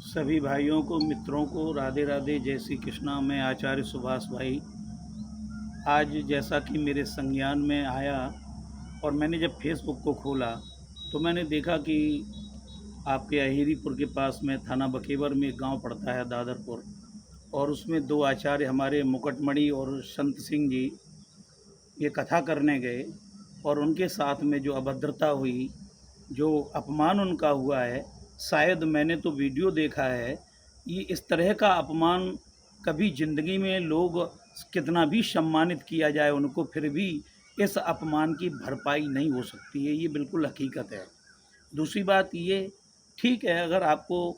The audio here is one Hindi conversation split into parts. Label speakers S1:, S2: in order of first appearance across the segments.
S1: सभी भाइयों को, मित्रों को राधे राधे, जय श्री कृष्णा। मैं आचार्य सुभाष भाई आज जैसा कि मेरे संज्ञान में आया और मैंने जब फेसबुक को खोला तो मैंने देखा कि आपके अहिरीपुर के पास में थाना बकेवर में एक गांव पड़ता है दादरपुर, और उसमें दो आचार्य हमारे मुकुटमणि और संत सिंह जी ये कथा करने गए और उनके साथ में जो अभद्रता हुई, जो अपमान उनका हुआ है, शायद मैंने तो वीडियो देखा है, ये इस तरह का अपमान कभी ज़िंदगी में लोग कितना भी सम्मानित किया जाए उनको, फिर भी इस अपमान की भरपाई नहीं हो सकती है। ये बिल्कुल हकीकत है। दूसरी बात ये, ठीक है, अगर आपको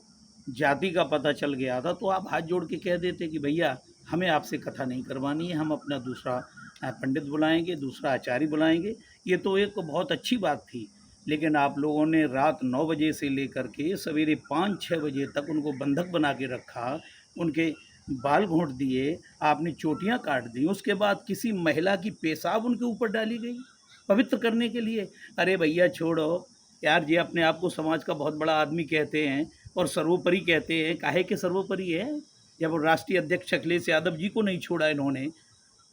S1: जाति का पता चल गया था तो आप हाथ जोड़ के कह देते कि भैया हमें आपसे कथा नहीं करवानी है, हम अपना दूसरा पंडित बुलाएंगे, दूसरा आचार्य बुलाएंगे। ये तो एक बहुत अच्छी बात थी। लेकिन आप लोगों ने रात 9 बजे से लेकर के सवेरे 5-6 बजे तक उनको बंधक बना के रखा, उनके बाल घोंट दिए, आपने चोटियां काट दी, उसके बाद किसी महिला की पेशाब उनके ऊपर डाली गई पवित्र करने के लिए। अरे भैया छोड़ो यार, ये अपने आप को समाज का बहुत बड़ा आदमी कहते हैं और सर्वोपरि कहते हैं। काहे के सर्वोपरि है? जब राष्ट्रीय अध्यक्ष अखिलेश यादव जी को नहीं छोड़ा इन्होंने,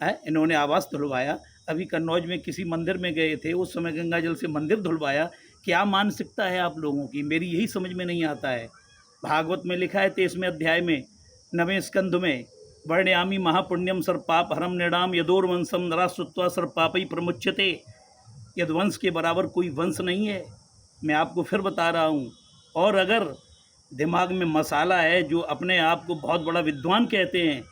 S1: है, इन्होंने आवास धुलवाया। अभी कन्नौज में किसी मंदिर में गए थे, उस समय गंगा जल से मंदिर धुलवाया। क्या मानसिकता है आप लोगों की? मेरी यही समझ में नहीं आता है। भागवत में लिखा है 23वें अध्याय में 9वें स्कंध में, वर्णयामि महापुण्यम सर पाप हरम नृणाम यदोर्वंशम नरा श्रुत्वा सर पापई प्रमुच्यते। यदवंश के बराबर कोई वंश नहीं है, मैं आपको फिर बता रहा हूँ। और अगर दिमाग में मसाला है, जो अपने आप को बहुत बड़ा विद्वान कहते हैं,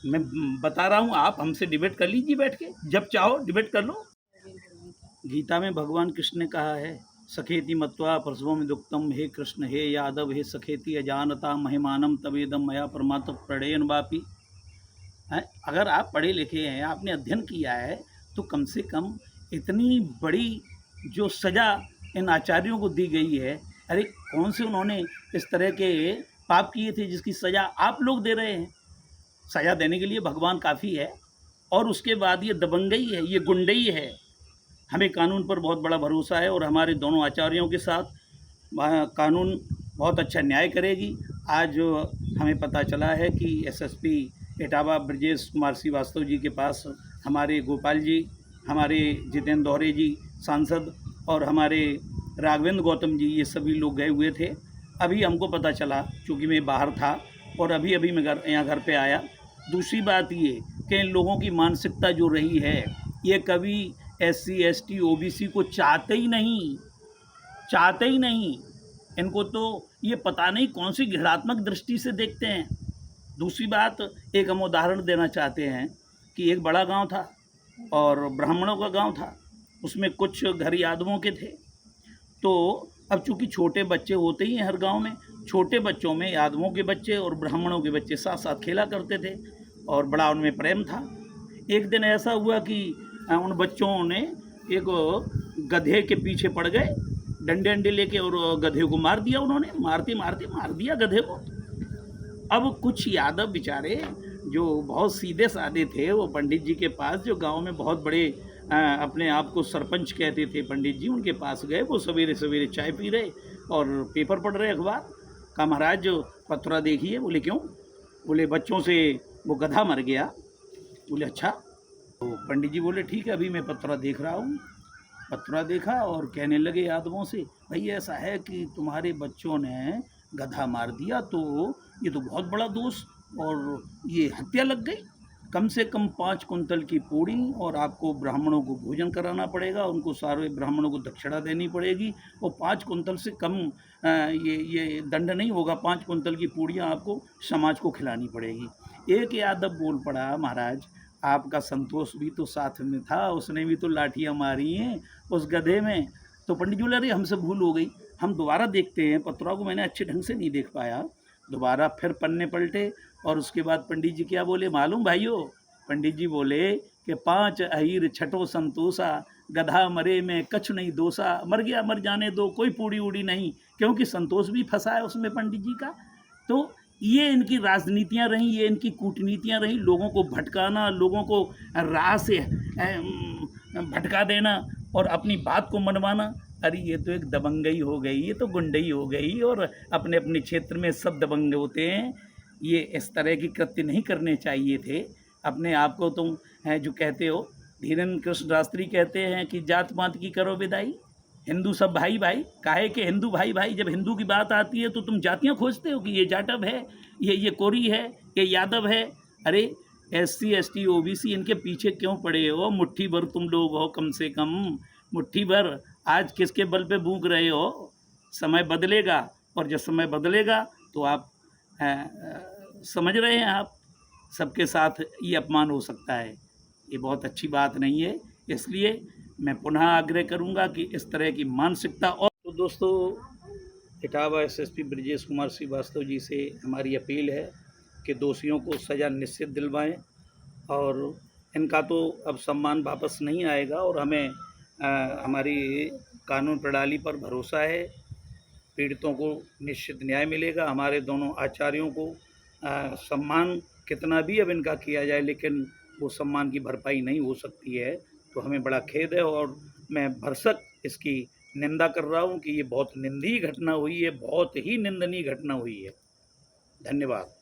S1: मैं बता रहा हूँ, आप हमसे डिबेट कर लीजिए बैठ के, जब चाहो डिबेट कर लो। गीता में भगवान कृष्ण ने कहा है, सखेति मत्वा प्रसवम दुक्तम, हे कृष्ण हे यादव हे सखेति अजानता महिमानम तवेदम मया परमात्म प्रणयन वापी। है, अगर आप पढ़े लिखे हैं, आपने अध्ययन किया है, तो कम से कम इतनी बड़ी जो सज़ा इन आचार्यों को दी गई है, अरे कौन से उन्होंने इस तरह के पाप किए थे जिसकी सज़ा आप लोग दे रहे हैं? सज़ा देने के लिए भगवान काफ़ी है। और उसके बाद ये दबंगई है, ये गुंडई है। हमें कानून पर बहुत बड़ा भरोसा है और हमारे दोनों आचार्यों के साथ कानून बहुत अच्छा न्याय करेगी। आज हमें पता चला है कि एसएसपी इटावा ब्रजेश कुमार श्रीवास्तव जी के पास हमारे गोपाल जी, हमारे जितेंद्र दोहरे जी सांसद और हमारे राघवेंद्र गौतम जी, ये सभी लोग गए हुए थे। अभी हमको पता चला, चूँकि मैं बाहर था और अभी अभी मैं यहाँ घर पे आया। दूसरी बात ये कि इन लोगों की मानसिकता जो रही है, ये कभी SC ST OBC को चाहते ही नहीं। इनको तो ये पता नहीं कौन सी घृणात्मक दृष्टि से देखते हैं। दूसरी बात, एक हम उदाहरण देना चाहते हैं कि एक बड़ा गांव था और ब्राह्मणों का गांव था, उसमें कुछ घर यादवों के थे। तो अब चूँकि छोटे बच्चे होते ही हैं हर गांव में, छोटे बच्चों में यादवों के बच्चे और ब्राह्मणों के बच्चे साथ साथ खेला करते थे और बड़ा उनमें प्रेम था। एक दिन ऐसा हुआ कि उन बच्चों ने एक गधे के पीछे पड़ गए, डंडे अंडे लेके, और गधे को मार दिया उन्होंने। मारते मारते मार दिया गधे को। अब कुछ यादव बेचारे जो बहुत सीधे साधे थे, वो पंडित जी के पास, जो गांव में बहुत बड़े अपने आप को सरपंच कहते थे पंडित जी, उनके पास गए। वो सवेरे सवेरे चाय पी रहे और पेपर पढ़ रहे, अखबार का। महाराज जो पत्रा देखिए। बोले क्यों? बोले बच्चों से वो गधा मर गया। बोले अच्छा। तो पंडित जी बोले ठीक है, अभी मैं पत्रा देख रहा हूँ। पत्रा देखा और कहने लगे यादवों से, भाई ऐसा है कि तुम्हारे बच्चों ने गधा मार दिया, तो ये तो बहुत बड़ा दोष, और ये हत्या लग गई। कम से कम 5 कुंतल की पूड़ी, और आपको ब्राह्मणों को भोजन कराना पड़ेगा, उनको सारे ब्राह्मणों को दक्षिणा देनी पड़ेगी, और 5 कुंतल से कम ये दंड नहीं होगा। 5 कुंतल की पूड़ियाँ आपको समाज को खिलानी पड़ेगी। एक यादव बोल पड़ा, महाराज आपका संतोष भी तो साथ में था, उसने भी तो लाठियाँ मारी हैं उस गधे में। तो पंडित जी बोले अरे हमसे भूल हो गई, हम दोबारा देखते हैं। पत्रों को मैंने अच्छे ढंग से नहीं देख पाया। दोबारा फिर पन्ने पलटे और उसके बाद पंडित जी क्या बोले मालूम भाइयों? पंडित जी बोले कि 5 अहीर छठो संतोषा, गधा मरे में कछु नहीं दोषा। मर गया, मर जाने दो, कोई पूड़ी उड़ी नहीं, क्योंकि संतोष भी फंसा है उसमें पंडित जी का। तो ये इनकी राजनीतियाँ रहीं, ये इनकी कूटनीतियाँ रहीं, लोगों को भटकाना, लोगों को राह से भटका देना और अपनी बात को मनवाना। अरे ये तो एक दबंगई हो गई, ये तो गुंडई हो गई, और अपने अपने क्षेत्र में सब दबंग होते हैं। ये इस तरह की कृत्य नहीं करने चाहिए थे। अपने आप को तुम जो कहते हो, धीरेन्द्र कृष्ण शास्त्री कहते हैं कि जात पात की करो विदाई, हिंदू सब भाई भाई। काहे के हिंदू भाई भाई? जब हिंदू की बात आती है तो तुम जातियाँ खोजते हो कि ये जाटव है, ये कोरी है, ये यादव है। अरे SC ST OBC इनके पीछे क्यों पड़े हो? मुट्ठी भर तुम लोग हो, कम से कम मुट्ठी भर। आज किसके बल पे भूख रहे हो? समय बदलेगा, और जब समय बदलेगा तो आप समझ रहे हैं, आप सबके साथ ये अपमान हो सकता है। ये बहुत अच्छी बात नहीं है। इसलिए मैं पुनः आग्रह करूंगा कि इस तरह की मानसिकता। और तो दोस्तों, इटावा SSP ब्रजेश कुमार श्रीवास्तव जी से हमारी अपील है कि दोषियों को सज़ा निश्चित दिलवाएं, और इनका तो अब सम्मान वापस नहीं आएगा, और हमें हमारी कानून प्रणाली पर भरोसा है। पीड़ितों को निश्चित न्याय मिलेगा। हमारे दोनों आचार्यों को सम्मान कितना भी अब इनका किया जाए, लेकिन वो सम्मान की भरपाई नहीं हो सकती है। तो हमें बड़ा खेद है, और मैं भरसक इसकी निंदा कर रहा हूँ कि ये बहुत निंदनीय घटना हुई है, बहुत ही निंदनीय घटना हुई है। धन्यवाद।